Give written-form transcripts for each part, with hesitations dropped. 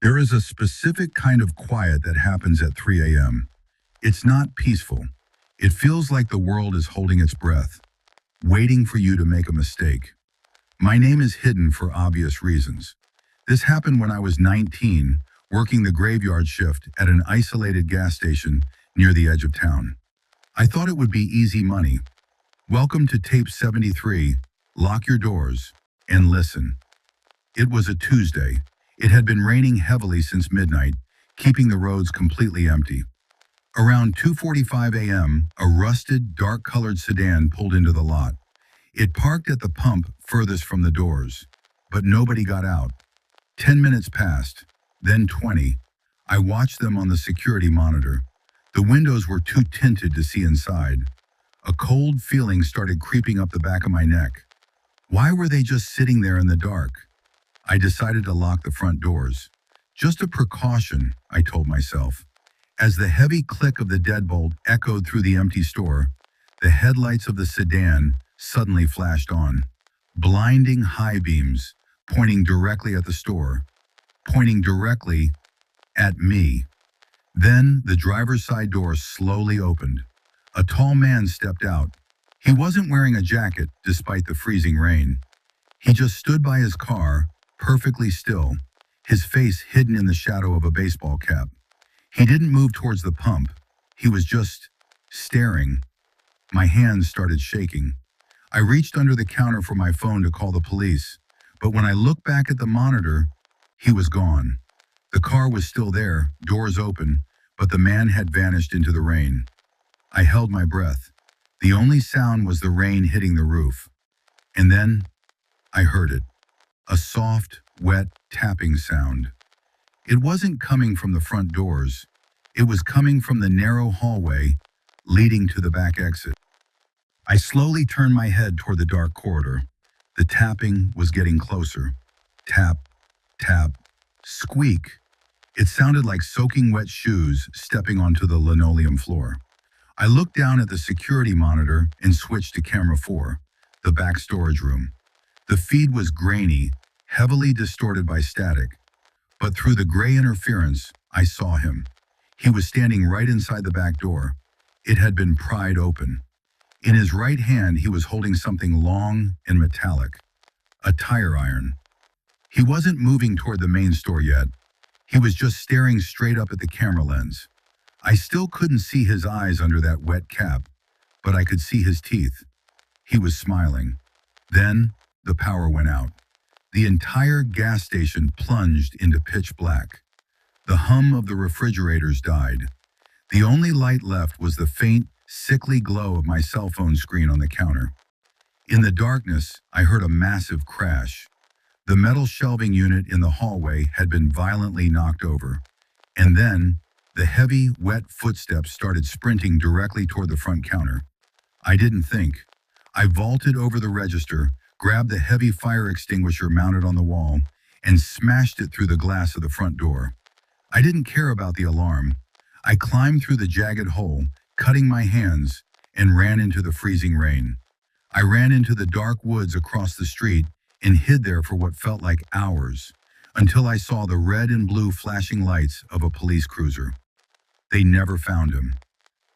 There is a specific kind of quiet that happens at 3 a.m. It's not peaceful. It feels like the world is holding its breath, waiting for you to make a mistake. My name is hidden for obvious reasons. This happened when I was 19, working the graveyard shift at an isolated gas station near the edge of town. I thought it would be easy money. Welcome to tape 73. Lock your doors and listen. It was a Tuesday. It had been raining heavily since midnight, keeping the roads completely empty. Around 2:45 a.m., a rusted, dark-colored sedan pulled into the lot. It parked at the pump furthest from the doors, but nobody got out. 10 minutes passed, then 20. I watched them on the security monitor. The windows were too tinted to see inside. A cold feeling started creeping up the back of my neck. Why were they just sitting there in the dark? I decided to lock the front doors. Just a precaution, I told myself. As the heavy click of the deadbolt echoed through the empty store, the headlights of the sedan suddenly flashed on. Blinding high beams, pointing directly at the store, pointing directly at me. Then the driver's side door slowly opened. A tall man stepped out. He wasn't wearing a jacket despite the freezing rain. He just stood by his car, perfectly still, his face hidden in the shadow of a baseball cap. He didn't move towards the pump. He was just staring. My hands started shaking. I reached under the counter for my phone to call the police, but when I looked back at the monitor, he was gone. The car was still there, doors open, but the man had vanished into the rain. I held my breath. The only sound was the rain hitting the roof. And then I heard it. A soft, wet tapping sound. It wasn't coming from the front doors. It was coming from the narrow hallway leading to the back exit. I slowly turned my head toward the dark corridor. The tapping was getting closer. Tap, tap, squeak. It sounded like soaking wet shoes stepping onto the linoleum floor. I looked down at the security monitor and switched to camera 4, the back storage room. The feed was grainy, heavily distorted by static. But through the gray interference, I saw him. He was standing right inside the back door. It had been pried open. In his right hand, he was holding something long and metallic, a tire iron. He wasn't moving toward the main store yet. He was just staring straight up at the camera lens. I still couldn't see his eyes under that wet cap, but I could see his teeth. He was smiling. Then the power went out. The entire gas station plunged into pitch black. The hum of the refrigerators died. The only light left was the faint, sickly glow of my cell phone screen on the counter. In the darkness, I heard a massive crash. The metal shelving unit in the hallway had been violently knocked over. And then, the heavy, wet footsteps started sprinting directly toward the front counter. I didn't think. I vaulted over the register, grabbed the heavy fire extinguisher mounted on the wall, and smashed it through the glass of the front door. I didn't care about the alarm. I climbed through the jagged hole, cutting my hands, and ran into the freezing rain. I ran into the dark woods across the street and hid there for what felt like hours, until I saw the red and blue flashing lights of a police cruiser. They never found him.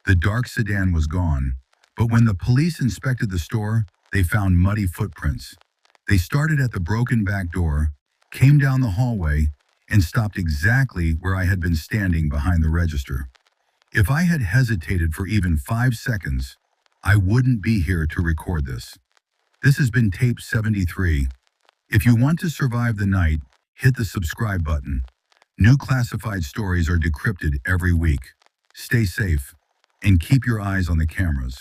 The dark sedan was gone, but when the police inspected the store, they found muddy footprints. They started at the broken back door, came down the hallway, and stopped exactly where I had been standing behind the register. If I had hesitated for even 5 seconds, I wouldn't be here to record this. This has been tape 73. If you want to survive the night, hit the subscribe button. New classified stories are decrypted every week. Stay safe and keep your eyes on the cameras.